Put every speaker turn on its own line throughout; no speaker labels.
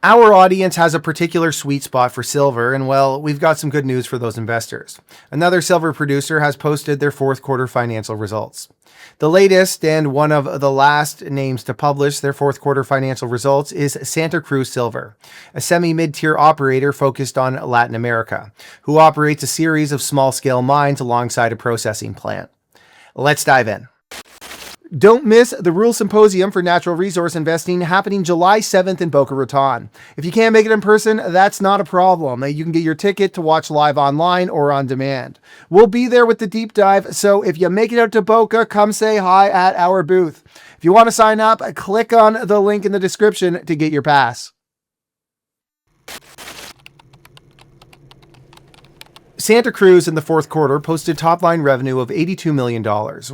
Our audience has a particular sweet spot for silver, and well, we've got some good news for those investors. Another silver producer has posted their fourth quarter financial results. The latest and one of the last names to publish their fourth quarter financial results is Santacruz Silver, a semi-mid-tier operator focused on Latin America, who operates a series of small-scale mines alongside a processing plant. Let's dive in. Don't miss the Rural Symposium for Natural Resource Investing happening July 7th in Boca Raton. If you can't make it in person, that's not a problem. You can get your ticket to watch live online or on demand. We'll be there with the deep dive, so if you make it out to Boca, come say hi at our booth. If you want to sign up, click on the link in the description to get your pass. Santacruz in the fourth quarter posted top-line revenue of $82 million,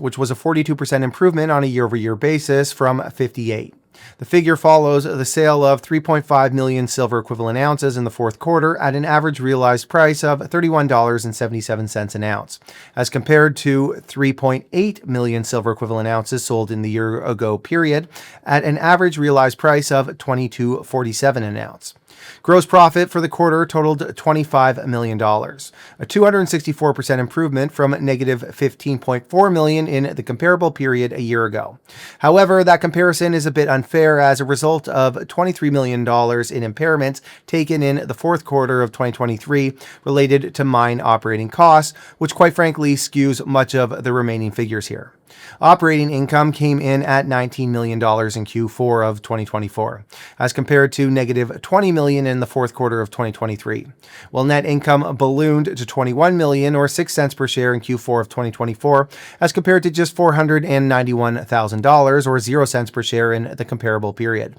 which was a 42% improvement on a year-over-year basis from $58 million. The figure follows the sale of 3.5 million silver equivalent ounces in the fourth quarter at an average realized price of $31.77 an ounce, as compared to 3.8 million silver equivalent ounces sold in the year-ago period at an average realized price of $22.47 an ounce. Gross profit for the quarter totaled $25 million, a 264% improvement from negative $15.4 million in the comparable period a year ago. However, that comparison is a bit unfair as a result of $23 million in impairments taken in the fourth quarter of 2023 related to mine operating costs, which quite frankly skews much of the remaining figures here. Operating income came in at $19 million in Q4 of 2024, as compared to negative $20 million in the fourth quarter of 2023, while net income ballooned to $21 million or 6 cents per share in Q4 of 2024, as compared to just $491,000 or 0 cents per share in the comparable period.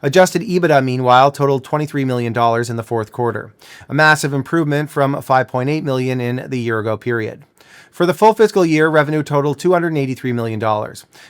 Adjusted EBITDA, meanwhile, totaled $23 million in the fourth quarter, a massive improvement from $5.8 million in the year-ago period. For the full fiscal year, revenue totaled $283 million,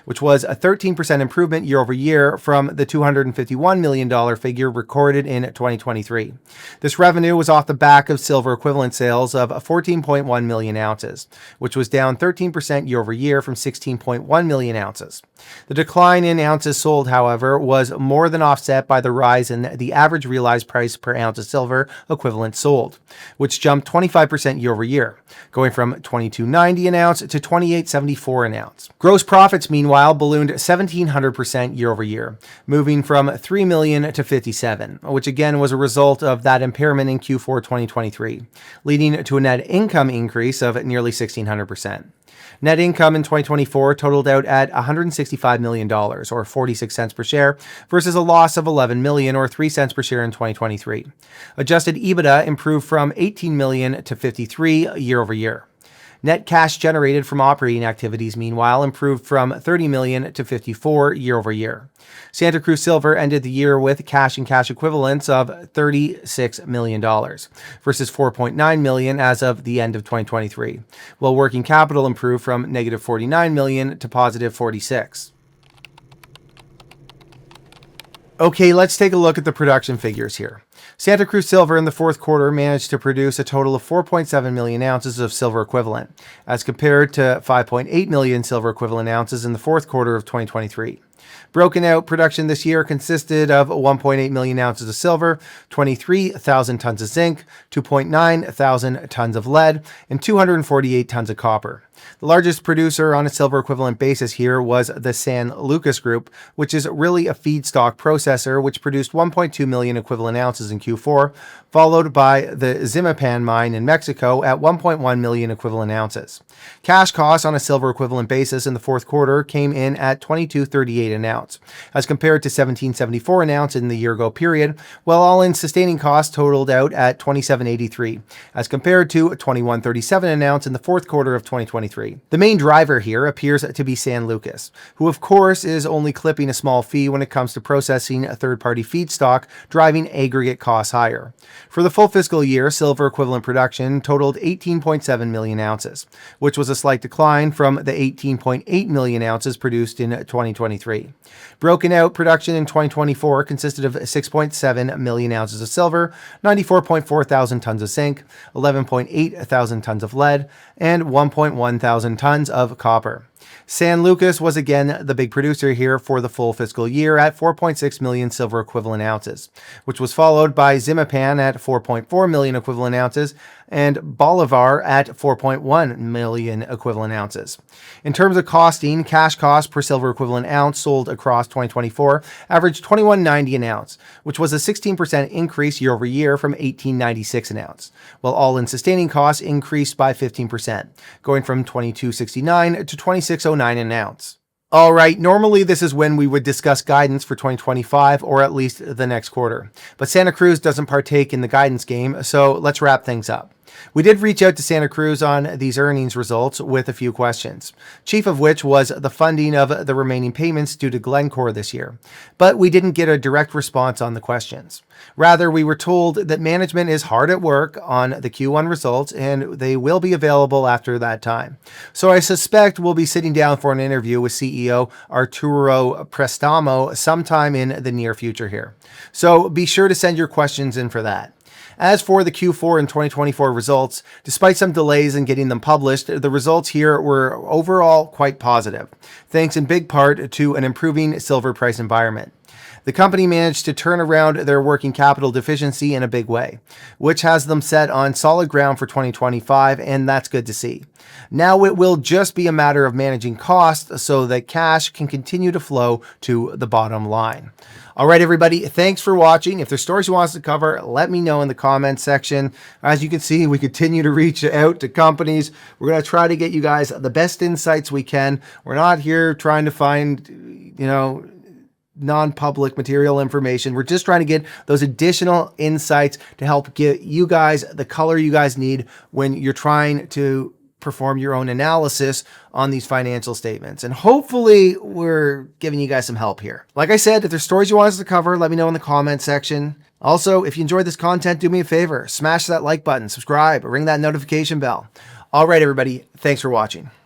which was a 13% improvement year over year from the $251 million figure recorded in 2023. This revenue was off the back of silver equivalent sales of 14.1 million ounces, which was down 13% year over year from 16.1 million ounces. The decline in ounces sold, however, was more than offset by the rise in the average realized price per ounce of silver equivalent sold, which jumped 25% year over year, going from $22.90 an ounce to $28.74 an ounce. Gross profits, meanwhile, ballooned 1,700% year over year, moving from $3 million to $57 million, which again was a result of that impairment in Q4 2023, leading to a net income increase of nearly 1,600%. Net income in 2024 totaled out at $165 million, or 46 cents per share, versus a loss of $11 million, or 3 cents per share in 2023. Adjusted EBITDA improved from $18 million to $53 million year over year. Net cash generated from operating activities, meanwhile, improved from $30 million to $54 million year over year. Santacruz Silver ended the year with cash and cash equivalents of $36 million versus $4.9 million as of the end of 2023, while working capital improved from negative $49 million to positive $46 million. Okay, let's take a look at the production figures here. Santacruz Silver in the fourth quarter managed to produce a total of 4.7 million ounces of silver equivalent, as compared to 5.8 million silver equivalent ounces in the fourth quarter of 2023. Broken out production this year consisted of 1.8 million ounces of silver, 23,000 tons of zinc, 2.9 thousand tons of lead, and 248 tons of copper. The largest producer on a silver equivalent basis here was the San Lucas Group, which is really a feedstock processor which produced 1.2 million equivalent ounces in Q4, followed by the Zimapan mine in Mexico at 1.1 million equivalent ounces. Cash costs on a silver equivalent basis in the fourth quarter came in at $22.38 an ounce, as compared to $17.74 an ounce in the year-ago period, while all-in sustaining costs totaled out at $27.83, as compared to $21.37 an ounce in the fourth quarter of 2023. The main driver here appears to be San Lucas, who of course is only clipping a small fee when it comes to processing a third-party feedstock, driving aggregate costs higher. For the full fiscal year, silver equivalent production totaled 18.7 million ounces, which was a slight decline from the 18.8 million ounces produced in 2023. Broken out production in 2024 consisted of 6.7 million ounces of silver, 94.4 thousand tons of zinc, 11.8 thousand tons of lead, and 1.1 thousand tons of copper. San Lucas was again the big producer here for the full fiscal year at 4.6 million silver equivalent ounces, which was followed by Zimapan at 4.4 million equivalent ounces and Bolivar at 4.1 million equivalent ounces. In terms of costing, cash cost per silver equivalent ounce sold across 2024 averaged $21.90 an ounce, which was a 16% increase year over year from $18.96 an ounce, while all-in sustaining costs increased by 15%, going from $22.69 to $26.09 an ounce. All right, normally this is when we would discuss guidance for 2025 or at least the next quarter, but Santacruz doesn't partake in the guidance game, so let's wrap things up. We did reach out to Santacruz on these earnings results with a few questions, chief of which was the funding of the remaining payments due to Glencore this year, but we didn't get a direct response on the questions. Rather, we were told that management is hard at work on the Q1 results and they will be available after that time. So I suspect we'll be sitting down for an interview with CEO Arturo Prestamo sometime in the near future here. So be sure to send your questions in for that. As for the Q4 and 2024 results, despite some delays in getting them published, the results here were overall quite positive, thanks in big part to an improving silver price environment. The company managed to turn around their working capital deficiency in a big way, which has them set on solid ground for 2025, and that's good to see. Now it will just be a matter of managing costs so that cash can continue to flow to the bottom line. All right, everybody, thanks for watching. If there's stories you want us to cover, let me know in the comments section. As you can see, we continue to reach out to companies. We're going to try to get you guys the best insights we can. We're not here trying to find, non-public material information. We're just trying to get those additional insights to help get you guys the color you guys need when you're trying to perform your own analysis on these financial statements. And hopefully we're giving you guys some help here. Like I said, if there's stories you want us to cover, let me know in the comment section. Also, if you enjoyed this content, do me a favor, smash that like button, subscribe, ring that notification bell. All right, everybody, thanks for watching.